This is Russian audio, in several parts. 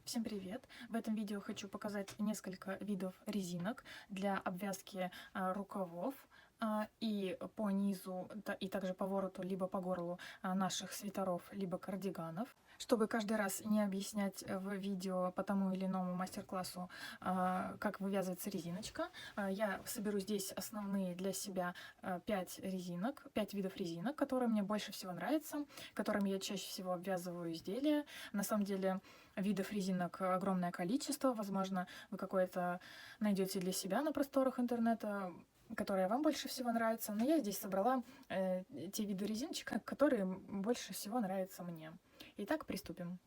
Всем привет! В этом видео хочу показать несколько видов резинок для обвязки рукавов и по низу, и также по вороту, либо по горлу наших свитеров, либо кардиганов. Чтобы каждый раз не объяснять в видео по тому или иному мастер-классу, как вывязывается резиночка, я соберу здесь основные для себя 5 резинок, 5 видов резинок, которые мне больше всего нравятся, которыми я чаще всего обвязываю изделия. На самом деле видов резинок огромное количество, возможно, вы какое-то найдете для себя на просторах интернета, которая вам больше всего нравится, но я здесь собрала те виды резиночек, которые больше всего нравятся мне. Итак, приступим.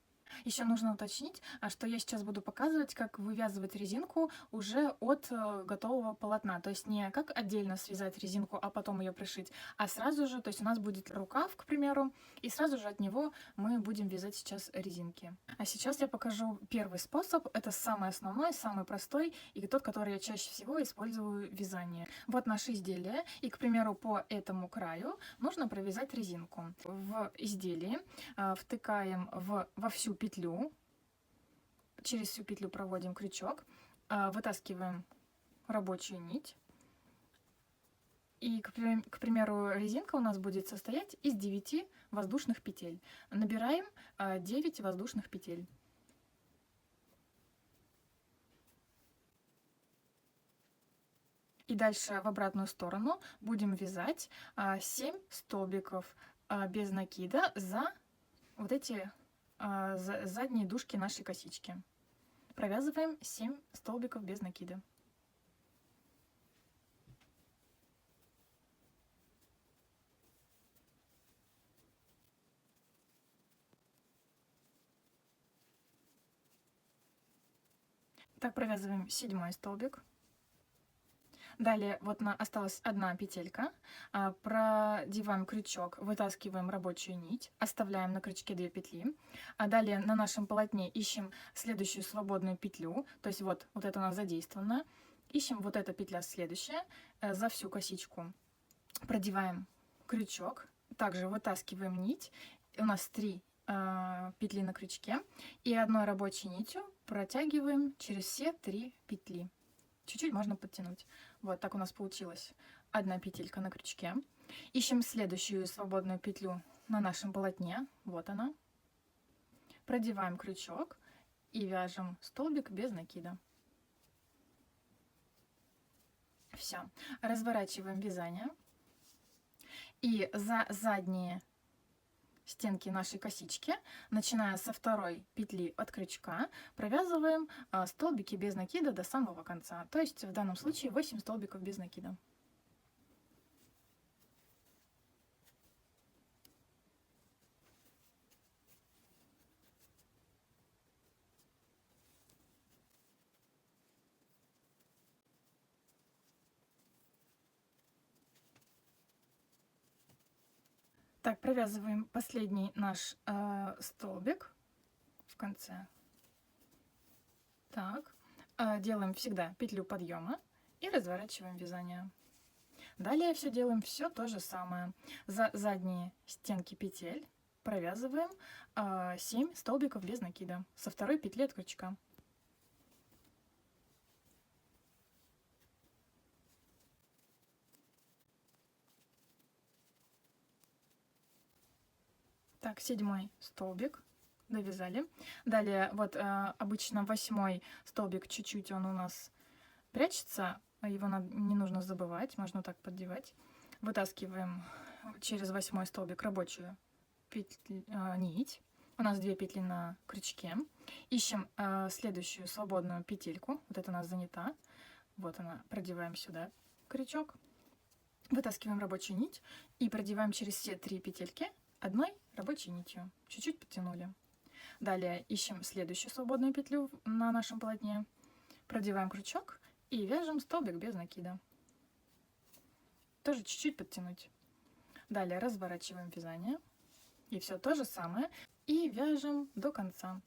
Еще нужно уточнить, что я сейчас буду показывать, как вывязывать резинку уже от готового полотна. То есть не как отдельно связать резинку, а потом ее пришить, а сразу же, то есть у нас будет рукав, к примеру, и сразу же от него мы будем вязать сейчас резинки. А сейчас я покажу первый способ. Это самый основной, самый простой и тот, который я чаще всего использую в вязании. Вот наше изделие, и, к примеру, по этому краю нужно провязать резинку. В изделии втыкаем во всю петлю, через всю петлю проводим крючок, вытаскиваем рабочую нить. И, к примеру, резинка у нас будет состоять из 9 воздушных петель. Набираем 9 воздушных петель. И дальше в обратную сторону будем вязать 7 столбиков без накида за вот эти задние дужки нашей косички. Провязываем 7 столбиков без накида. Так, провязываем 7-й столбик. Далее вот осталась одна петелька, продеваем крючок, вытаскиваем рабочую нить, оставляем на крючке 2 петли, а далее на нашем полотне ищем следующую свободную петлю, то есть вот это у нас задействовано, ищем вот эта петля следующая, за всю косичку продеваем крючок, также вытаскиваем нить, у нас 3 петли на крючке, и одной рабочей нитью протягиваем через все 3 петли. Чуть-чуть можно подтянуть. Вот так у нас получилась одна петелька на крючке. Ищем следующую свободную петлю на нашем полотне. Вот она. Продеваем крючок и вяжем столбик без накида. Все. Разворачиваем вязание. И за задние стенки нашей косички, начиная со 2-й петли от крючка, провязываем столбики без накида до самого конца. То есть в данном случае 8 столбиков без накида. Так, провязываем последний наш столбик в конце. Так, делаем всегда петлю подъема и разворачиваем вязание. Далее все делаем все то же самое. За задние стенки петель провязываем 7 столбиков без накида со 2-й петли от крючка. Так, 7-й столбик довязали. Далее вот обычно 8-й столбик чуть-чуть он у нас прячется, его не нужно забывать, можно так поддевать. Вытаскиваем через 8-й столбик рабочую нить. У нас 2 петли на крючке. Ищем следующую свободную петельку. Вот это у нас занята. Вот она. Продеваем сюда крючок. Вытаскиваем рабочую нить и продеваем через все 3 петельки одной рабочей нитью. Чуть-чуть подтянули. Далее ищем следующую свободную петлю на нашем полотне. Продеваем крючок и вяжем столбик без накида. Тоже чуть-чуть подтянуть. Далее разворачиваем вязание. И все то же самое. И вяжем до конца.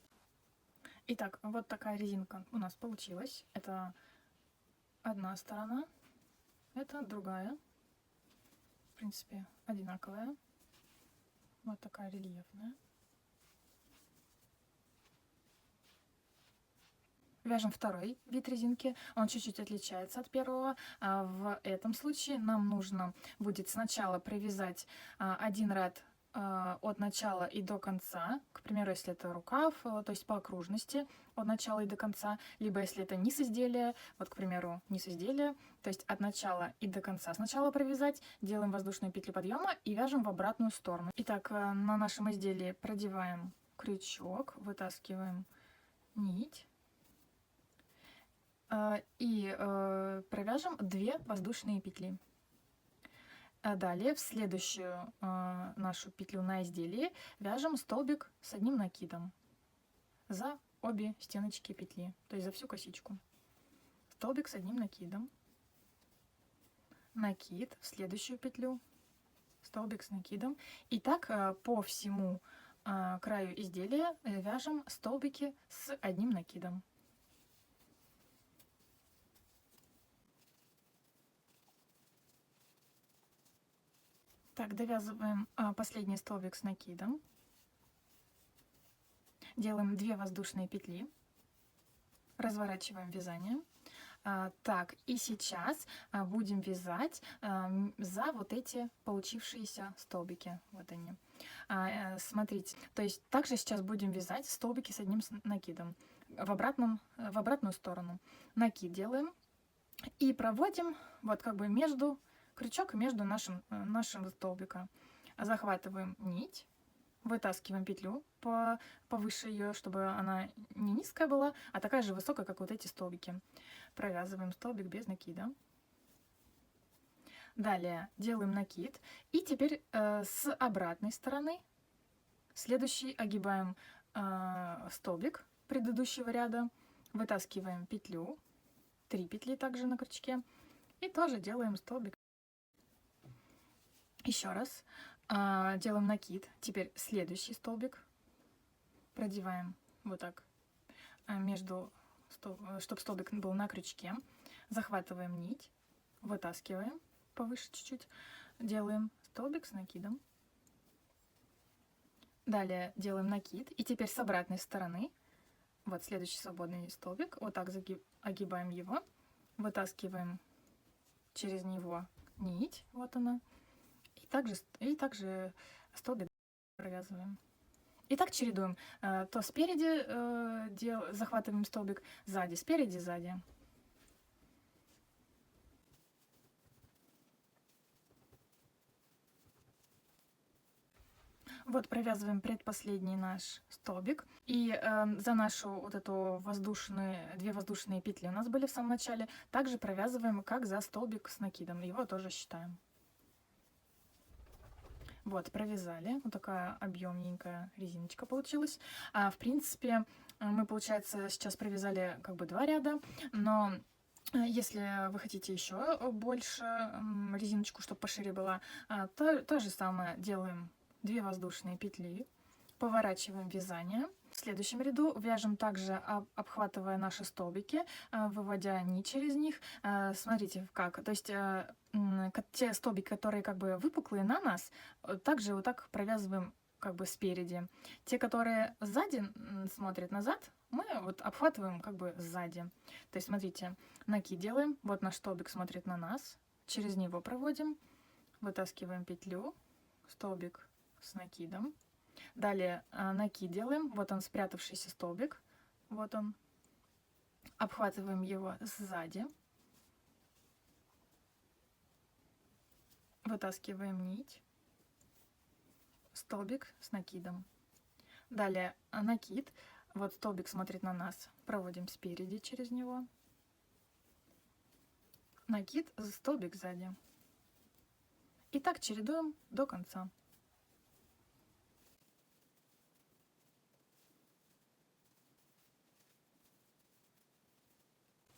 Итак, вот такая резинка у нас получилась. Это одна сторона. Это другая. В принципе, одинаковая. Вот такая рельефная. Вяжем второй вид резинки, он чуть-чуть отличается от первого. В этом случае нам нужно будет сначала провязать один ряд от начала и до конца, к примеру, если это рукав, то есть по окружности от начала и до конца, либо если это низ изделия, вот, к примеру, низ изделия, то есть от начала и до конца сначала провязать, делаем воздушную петлю подъема и вяжем в обратную сторону. Итак, на нашем изделии продеваем крючок, вытаскиваем нить и провяжем 2 воздушные петли. Далее в следующую нашу петлю на изделии вяжем столбик с одним накидом за обе стеночки петли, то есть за всю косичку. Столбик с одним накидом, накид в следующую петлю, столбик с накидом. И так по всему краю изделия вяжем столбики с одним накидом. Так, довязываем последний столбик с накидом. Делаем 2 воздушные петли. Разворачиваем вязание. Так, и сейчас будем вязать за вот эти получившиеся столбики. Вот они. Смотрите, то есть также сейчас будем вязать столбики с одним накидом в обратную сторону. Накид делаем и проводим вот как бы между крючок между нашим столбика. Захватываем нить, вытаскиваем петлю повыше ее, чтобы она не низкая была, а такая же высокая, как вот эти столбики. Провязываем столбик без накида. Далее делаем накид. И теперь с обратной стороны следующий огибаем столбик предыдущего ряда, вытаскиваем петлю, 3 петли также на крючке, и тоже делаем столбик. Еще раз делаем накид. Теперь следующий столбик продеваем вот так чтобы столбик был на крючке. Захватываем нить, вытаскиваем повыше чуть-чуть, делаем столбик с накидом. Далее делаем накид. И теперь с обратной стороны, вот следующий свободный столбик, вот так огибаем его, вытаскиваем через него нить, вот она. И также столбик провязываем. И так чередуем. То спереди захватываем столбик, сзади, спереди, сзади. Вот провязываем предпоследний наш столбик. И за нашу вот эту 2 воздушные петли у нас были в самом начале, также провязываем, как за столбик с накидом. Его тоже считаем. Вот, провязали. Вот такая объемненькая резиночка получилась. В принципе, мы, получается, сейчас провязали как бы 2 ряда, но если вы хотите еще больше резиночку, чтобы пошире была, то же самое делаем 2 воздушные петли, поворачиваем вязание. В следующем ряду вяжем также, обхватывая наши столбики, выводя нить через них. Смотрите, как. То есть те столбики, которые как бы выпуклые на нас, также вот так провязываем как бы спереди. Те, которые сзади смотрят назад, мы вот обхватываем как бы сзади. То есть смотрите, накид делаем, вот наш столбик смотрит на нас, через него проводим, вытаскиваем петлю, столбик с накидом. Далее накид делаем, вот он спрятавшийся столбик, вот он, обхватываем его сзади, вытаскиваем нить, столбик с накидом. Далее накид, вот столбик смотрит на нас, проводим спереди через него, накид, столбик сзади. И так чередуем до конца.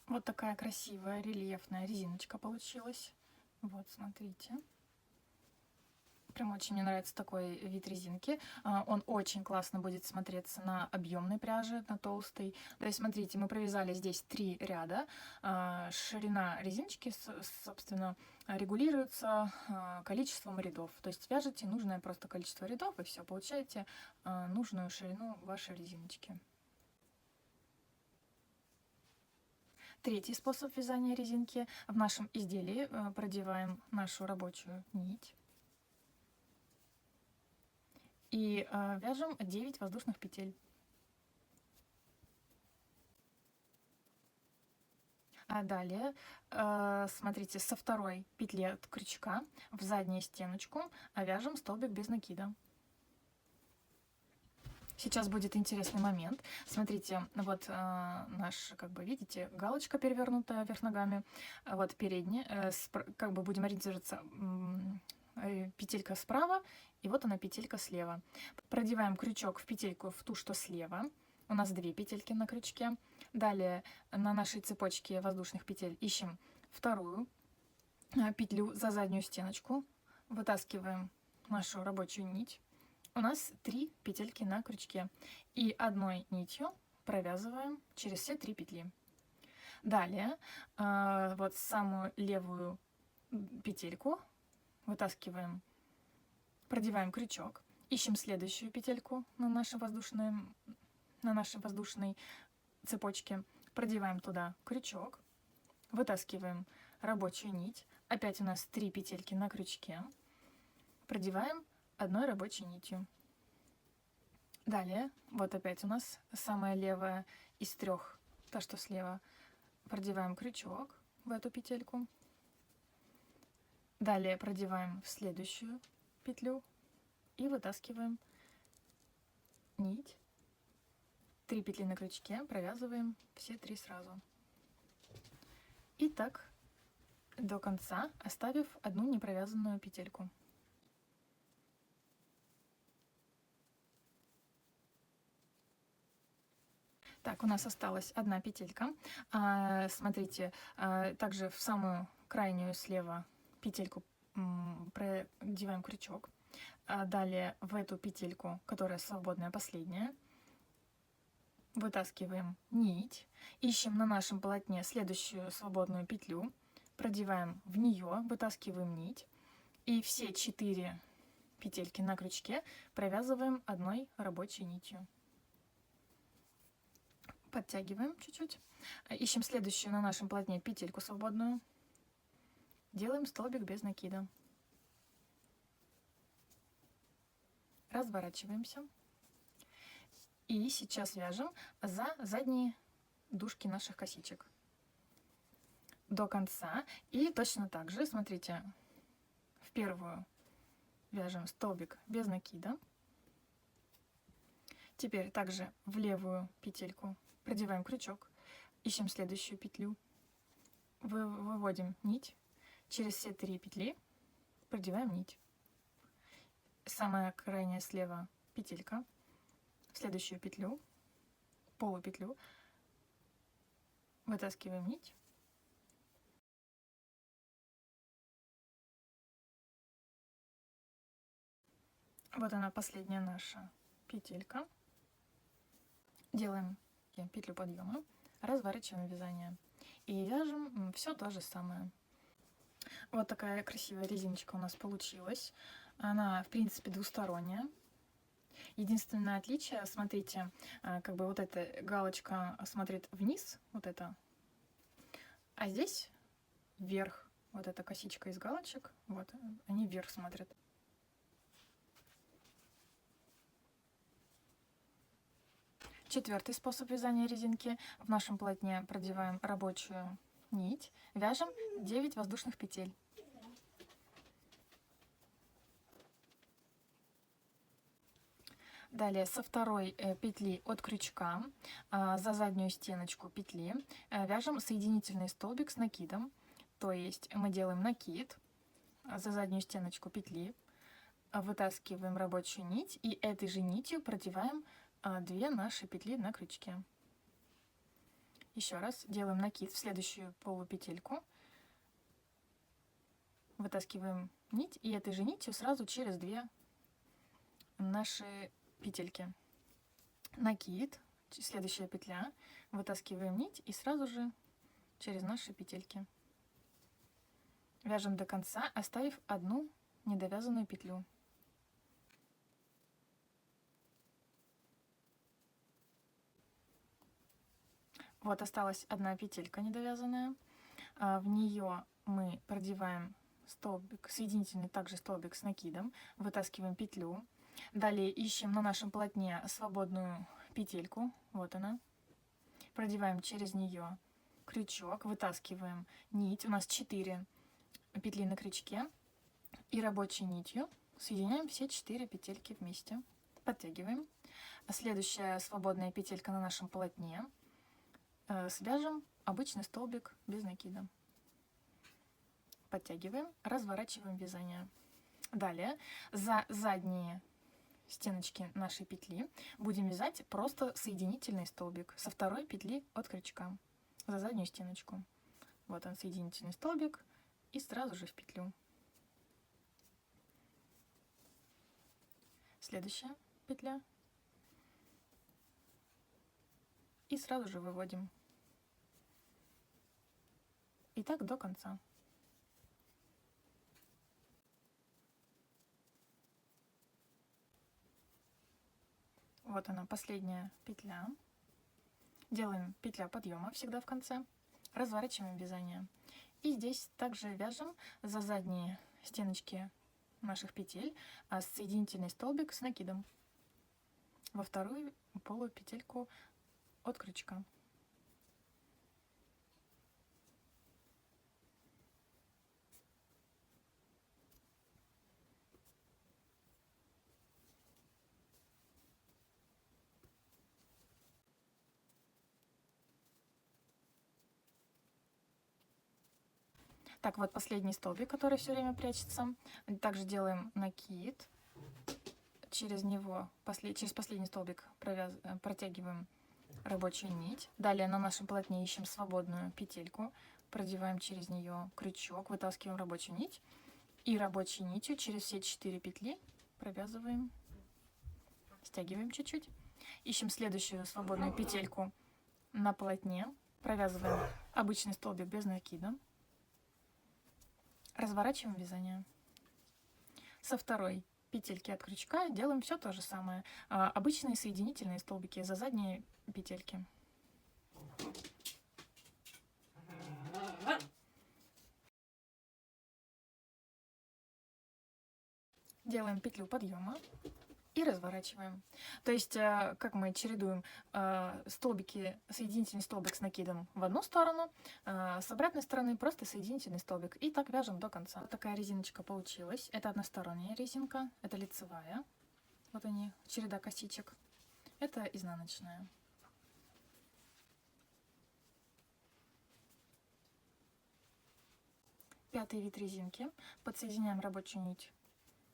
Вот такая красивая рельефная резиночка получилась. Вот, смотрите. Прям очень мне нравится такой вид резинки. Он очень классно будет смотреться на объемной пряже, на толстой. То есть, смотрите, мы провязали здесь 3 ряда. Ширина резиночки, собственно, регулируется количеством рядов. То есть вяжете нужное просто количество рядов, и все, получаете нужную ширину вашей резиночки. Третий способ вязания резинки. В нашем изделии продеваем нашу рабочую нить и вяжем 9 воздушных петель. А далее, смотрите, со второй петли от крючка в заднюю стеночку вяжем столбик без накида. Сейчас будет интересный момент. Смотрите, вот наш, как бы видите, галочка перевернутая вверх ногами. Вот передняя, как бы будем ориентироваться, петелька справа, и вот она петелька слева. Продеваем крючок в петельку в ту, что слева. У нас 2 петельки на крючке. Далее на нашей цепочке воздушных петель ищем вторую петлю за заднюю стеночку. Вытаскиваем нашу рабочую нить. У нас 3 петельки на крючке. И одной нитью провязываем через все 3 петли. Далее вот самую левую петельку вытаскиваем, продеваем крючок. Ищем следующую петельку на нашей воздушной цепочке. Продеваем туда крючок. Вытаскиваем рабочую нить. Опять у нас 3 петельки на крючке. Продеваем одной рабочей нитью. Далее, вот опять у нас самая левая из 3, та, что слева. Продеваем крючок в эту петельку. Далее продеваем в следующую петлю и вытаскиваем нить. 3 петли на крючке, провязываем все 3 сразу. И так до конца, оставив одну непровязанную петельку. Так, у нас осталась одна петелька. Смотрите, также в самую крайнюю слева петельку продеваем крючок. Далее в эту петельку, которая свободная, последняя, вытаскиваем нить. Ищем на нашем полотне следующую свободную петлю. Продеваем в нее, вытаскиваем нить. И все 4 петельки на крючке провязываем одной рабочей нитью. Подтягиваем чуть-чуть. Ищем следующую на нашем полотне петельку свободную. Делаем столбик без накида. Разворачиваемся. И сейчас вяжем за задние дужки наших косичек до конца. И точно так же, смотрите, в первую вяжем столбик без накида. Теперь также в левую петельку продеваем крючок, ищем следующую петлю, выводим нить, через все 3 петли продеваем нить. Самая крайняя слева петелька, в следующую петлю, полупетлю, вытаскиваем нить. Вот она, последняя наша петелька. Делаем петлю подъема, разворачиваем вязание и вяжем все то же самое. Вот такая красивая резиночка у нас получилась. Она, в принципе, двусторонняя. Единственное отличие, смотрите, как бы вот эта галочка смотрит вниз, вот это, а здесь вверх. Вот эта косичка из галочек, вот, они вверх смотрят. Четвертый способ вязания резинки. В нашем полотне продеваем рабочую нить, вяжем 9 воздушных петель. Далее со второй петли от крючка за заднюю стеночку петли вяжем соединительный столбик с накидом. То есть мы делаем накид за заднюю стеночку петли, вытаскиваем рабочую нить и этой же нитью продеваем 2 наши петли на крючке. Еще раз делаем накид в следующую полупетельку, вытаскиваем нить и этой же нитью сразу через 2 наши петельки. Накид, следующая петля, вытаскиваем нить и сразу же через наши петельки. Вяжем до конца, оставив одну недовязанную петлю. Вот осталась одна петелька недовязанная. В нее мы продеваем столбик, соединительный также столбик с накидом, вытаскиваем петлю. Далее ищем на нашем полотне свободную петельку, вот она. Продеваем через нее крючок, вытаскиваем нить. У нас 4 петли на крючке. И рабочей нитью соединяем все 4 петельки вместе. Подтягиваем. Следующая свободная петелька на нашем полотне. Свяжем обычный столбик без накида. Подтягиваем, разворачиваем вязание. Далее за задние стеночки нашей петли будем вязать просто соединительный столбик со второй петли от крючка за заднюю стеночку. Вот он, соединительный столбик, и сразу же в петлю. Следующая петля. И сразу же выводим. И так до конца. Вот она, последняя петля. Делаем петля подъема всегда в конце. Разворачиваем вязание. И здесь также вяжем за задние стеночки наших петель соединительный столбик с накидом во вторую полую петельку от крючка. Так, вот последний столбик, который все время прячется. Также делаем накид. Через него, через последний столбик протягиваем рабочую нить. Далее на нашем полотне ищем свободную петельку. Продеваем через нее крючок, вытаскиваем рабочую нить. И рабочей нитью через все 4 петли провязываем, стягиваем чуть-чуть. Ищем следующую свободную петельку на полотне. Провязываем обычный столбик без накида. Разворачиваем вязание. Со второй петельки от крючка делаем все то же самое. Обычные соединительные столбики за задние петельки. Делаем петлю подъема и разворачиваем. То есть, как мы чередуем столбики, соединительный столбик с накидом в одну сторону, с обратной стороны просто соединительный столбик. И так вяжем до конца. Вот такая резиночка получилась. Это односторонняя резинка, это лицевая. Вот они, череда косичек. Это изнаночная. Пятый вид резинки. Подсоединяем рабочую нить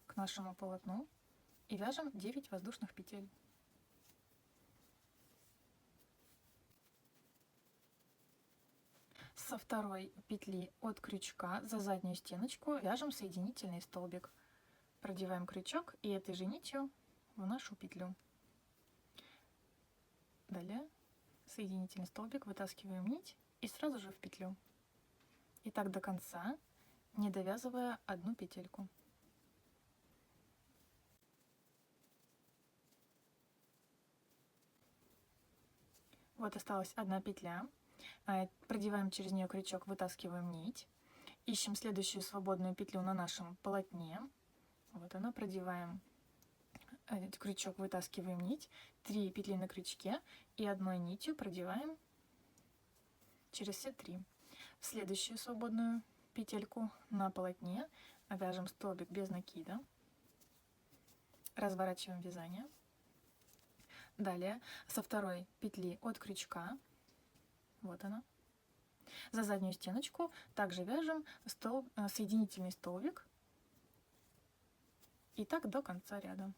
к нашему полотну и вяжем 9 воздушных петель. Со второй петли от крючка за заднюю стеночку вяжем соединительный столбик. Продеваем крючок и этой же нитью в нашу петлю. Далее соединительный столбик, вытаскиваем нить и сразу же в петлю. И так до конца, не довязывая одну петельку. Вот осталась одна петля. Продеваем через нее крючок, вытаскиваем нить. Ищем следующую свободную петлю на нашем полотне. Вот она, продеваем крючок, вытаскиваем нить. 3 петли на крючке и одной нитью продеваем через все 3. В следующую свободную петельку на полотне вяжем столбик без накида. Разворачиваем вязание. Далее со второй петли от крючка, вот она, за заднюю стеночку также вяжем соединительный столбик. И так до конца ряда.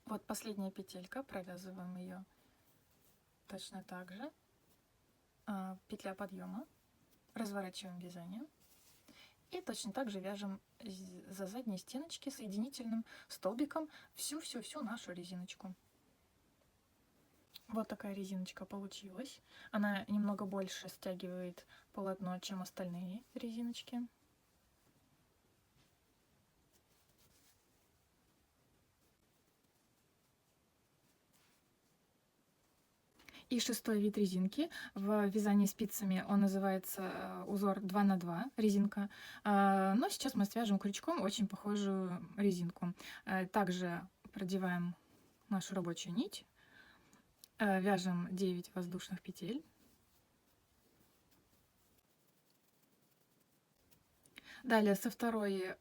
Вот последняя петелька, провязываем ее точно так же. Петля подъема, разворачиваем вязание. И точно так же вяжем за задние стеночки соединительным столбиком всю нашу резиночку. Вот такая резиночка получилась. Она немного больше стягивает полотно, чем остальные резиночки. И шестой вид резинки в вязании спицами, он называется узор 2 на 2 резинка. Но сейчас мы свяжем крючком очень похожую резинку. Также продеваем нашу рабочую нить, вяжем 9 воздушных петель. Далее со второй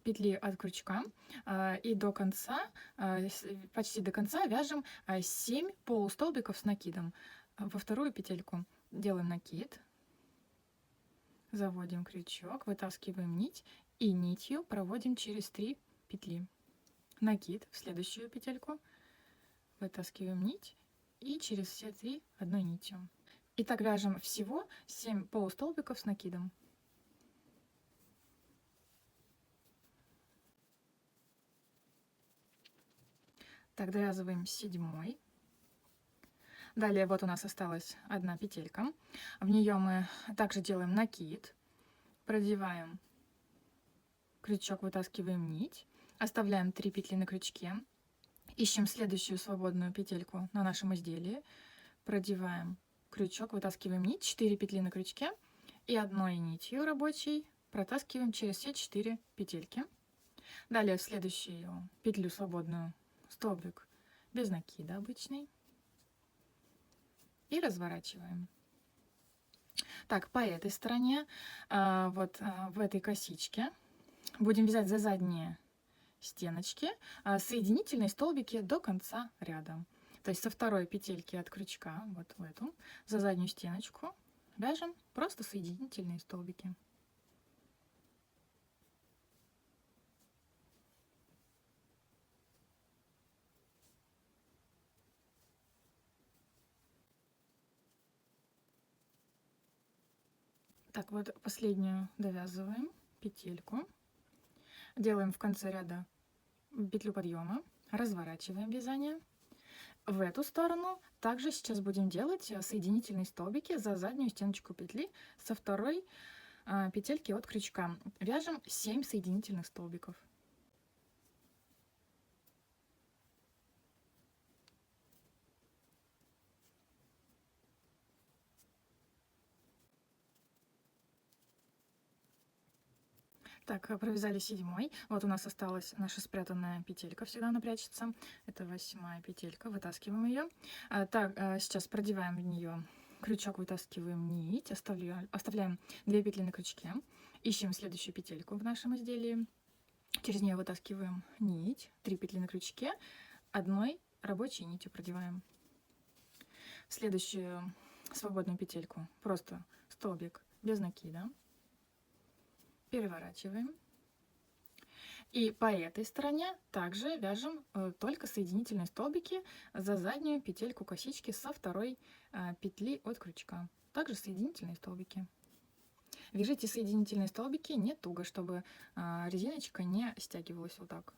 петли от крючка и до конца, почти до конца вяжем 7 полустолбиков с накидом. Во вторую петельку делаем накид, заводим крючок, вытаскиваем нить и нитью проводим через 3 петли. Накид в следующую петельку, вытаскиваем нить и через все 3 одной нитью. И так вяжем всего 7 полустолбиков с накидом. Так, довязываем 7. Далее вот у нас осталась одна петелька. В нее мы также делаем накид, продеваем крючок, вытаскиваем нить, оставляем 3 петли на крючке, ищем следующую свободную петельку на нашем изделии, продеваем крючок, вытаскиваем нить, 4 петли на крючке и одной нитью рабочей протаскиваем через все 4 петельки. Далее в следующую петлю свободную столбик без накида обычный и разворачиваем. Так, по этой стороне, вот в этой косичке будем вязать за задние стеночки соединительные столбики до конца ряда. То есть со второй петельки от крючка, вот в эту, за заднюю стеночку вяжем просто соединительные столбики. Так, вот последнюю довязываем петельку, делаем в конце ряда петлю подъема, разворачиваем вязание. В эту сторону также сейчас будем делать соединительные столбики за заднюю стеночку петли со второй петельки от крючка. Вяжем 7 соединительных столбиков. Так, провязали 7. Вот у нас осталась наша спрятанная петелька, всегда она прячется. Это 8 петелька, вытаскиваем ее. Так, сейчас продеваем в нее крючок, вытаскиваем нить, оставляем 2 петли на крючке, ищем следующую петельку в нашем изделии, через нее вытаскиваем нить, 3 петли на крючке, одной рабочей нитью продеваем. Следующую свободную петельку просто столбик без накида. Переворачиваем. И по этой стороне также вяжем только соединительные столбики за заднюю петельку косички со второй петли от крючка. Также соединительные столбики. Вяжите соединительные столбики не туго, чтобы резиночка не стягивалась вот так.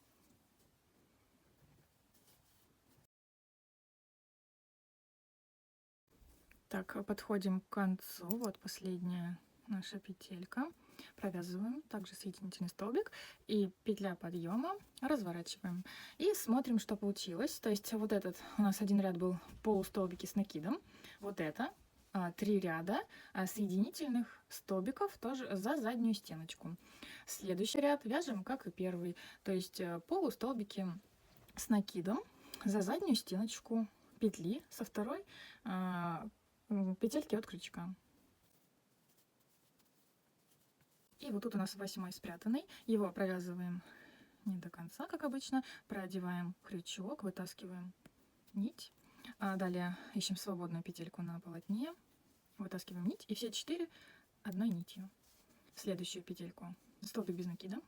Так, подходим к концу. Вот последняя наша петелька. Провязываем также соединительный столбик и петля подъема, разворачиваем и смотрим, что получилось. То есть вот этот у нас один ряд был полустолбики с накидом, вот это 3 ряда соединительных столбиков тоже за заднюю стеночку. Следующий ряд вяжем как и первый, то есть полустолбики с накидом за заднюю стеночку петли со второй петельки от крючка. И вот тут у нас 8 спрятанный. Его провязываем не до конца, как обычно. Продеваем крючок, вытаскиваем нить. Далее ищем свободную петельку на полотне. Вытаскиваем нить. И все 4 одной нитью. Следующую петельку столбик без накида.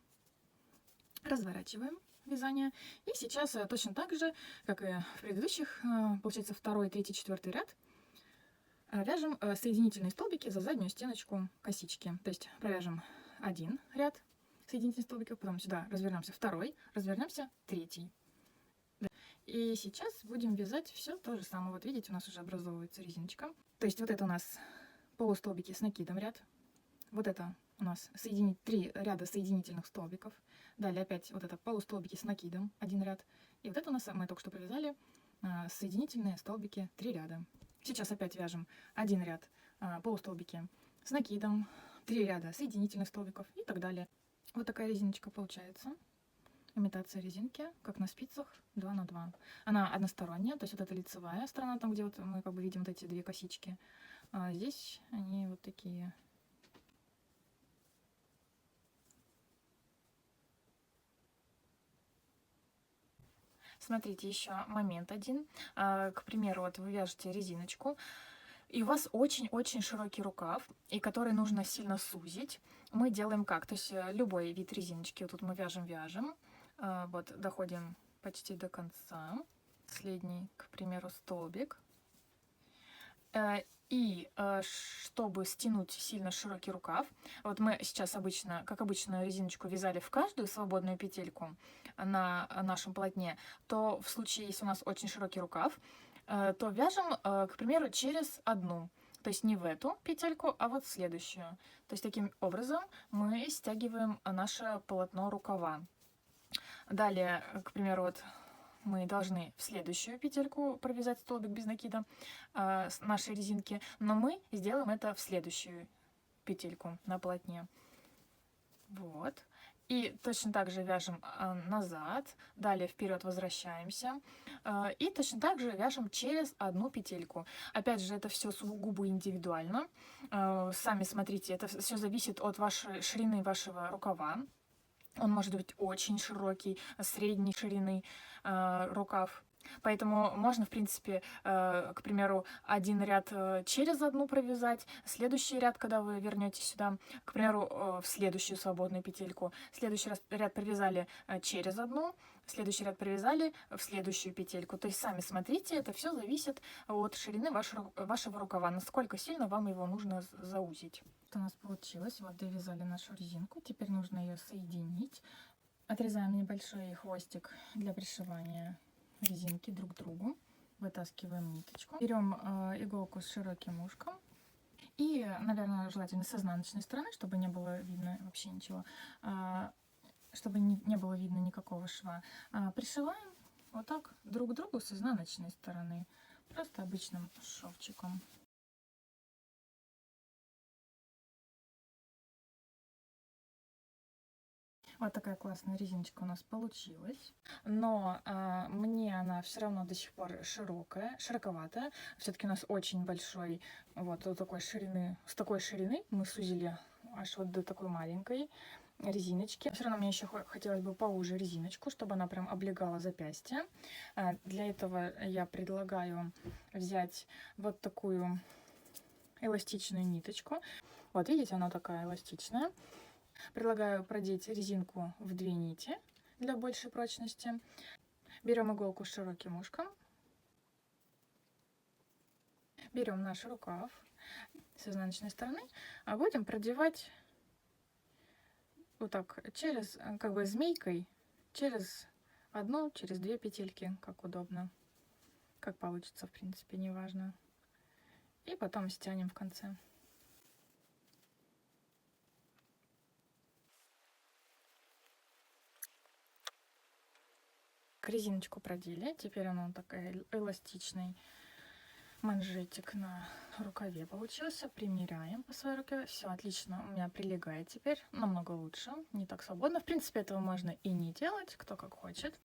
Разворачиваем вязание. И сейчас точно так же, как и в предыдущих, получается 2, 3, 4 ряд, вяжем соединительные столбики за заднюю стеночку косички. То есть провяжем один ряд соединительных столбиков, потом сюда развернемся второй, развернемся третий. И сейчас будем вязать все то же самое. Вот видите, у нас уже образовывается резиночка. То есть вот это у нас полустолбики с накидом ряд. Вот это у нас 3 ряда соединительных столбиков. Далее опять вот это полустолбики с накидом, 1 ряд. И вот это у нас мы только что провязали соединительные столбики, 3 ряда. Сейчас опять вяжем 1 ряд полустолбики с накидом, 3 ряда соединительных столбиков и так далее. Вот такая резиночка получается. Имитация резинки, как на спицах 2 на 2. Она односторонняя, то есть вот эта лицевая сторона, там где вот мы как бы видим вот эти 2 косички. А здесь они вот такие. Смотрите, еще момент один. К примеру, вот вы вяжете резиночку, и у вас очень-очень широкий рукав, и который нужно сильно сузить. Мы делаем как? То есть любой вид резиночки, вот тут мы вяжем, вот доходим почти до конца. Последний, к примеру, столбик. И чтобы стянуть сильно широкий рукав, вот мы сейчас обычно, как обычную резиночку вязали в каждую свободную петельку на нашем полотне, то в случае, если у нас очень широкий рукав, то вяжем, к примеру, через одну. То есть не в эту петельку, а вот в следующую. То есть таким образом мы стягиваем наше полотно рукава. Далее, к примеру, вот мы должны в следующую петельку провязать столбик без накида с нашей резинки, но мы сделаем это в следующую петельку на полотне. Вот. И точно так же вяжем назад, далее вперед возвращаемся. И точно так же вяжем через одну петельку. Опять же, это все сугубо индивидуально. Сами смотрите, это все зависит от вашей ширины вашего рукава. Он может быть очень широкий, средней ширины рукав. Поэтому можно, в принципе, к примеру, один ряд через одну провязать, следующий ряд, когда вы вернетесь сюда, к примеру, в следующую свободную петельку, следующий ряд провязали через одну, следующий ряд провязали в следующую петельку. То есть сами смотрите, это все зависит от ширины вашего рукава, насколько сильно вам его нужно заузить. У нас получилось, вот довязали нашу резинку, теперь нужно ее соединить. Отрезаем небольшой хвостик для пришивания резинки друг к другу, вытаскиваем ниточку, берем иголку с широким ушком и, наверное, желательно с изнаночной стороны, чтобы не было видно вообще ничего, чтобы не было видно никакого шва. Пришиваем вот так друг к другу с изнаночной стороны, просто обычным шовчиком. Вот такая классная резиночка у нас получилась. Но мне она все равно до сих пор широковатая. Все-таки у нас очень большой, вот такой ширины, с такой ширины мы сузили аж вот до такой маленькой резиночки. Все равно мне еще хотелось бы поуже резиночку, чтобы она прям облегала запястье. Для этого я предлагаю взять вот такую эластичную ниточку. Вот видите, она такая эластичная. Предлагаю продеть резинку в 2 нити для большей прочности. Берем иголку с широким ушком. Берем наш рукав с изнаночной стороны, а будем продевать вот так через, как бы змейкой, через одну, через 2 петельки, как удобно. Как получится, в принципе, неважно. И потом стянем в конце. Резиночку продели, теперь она такая эластичный манжетик на рукаве получился. Примеряем по своей руке. Все отлично, у меня прилегает теперь намного лучше, не так свободно. В принципе, этого можно и не делать, кто как хочет.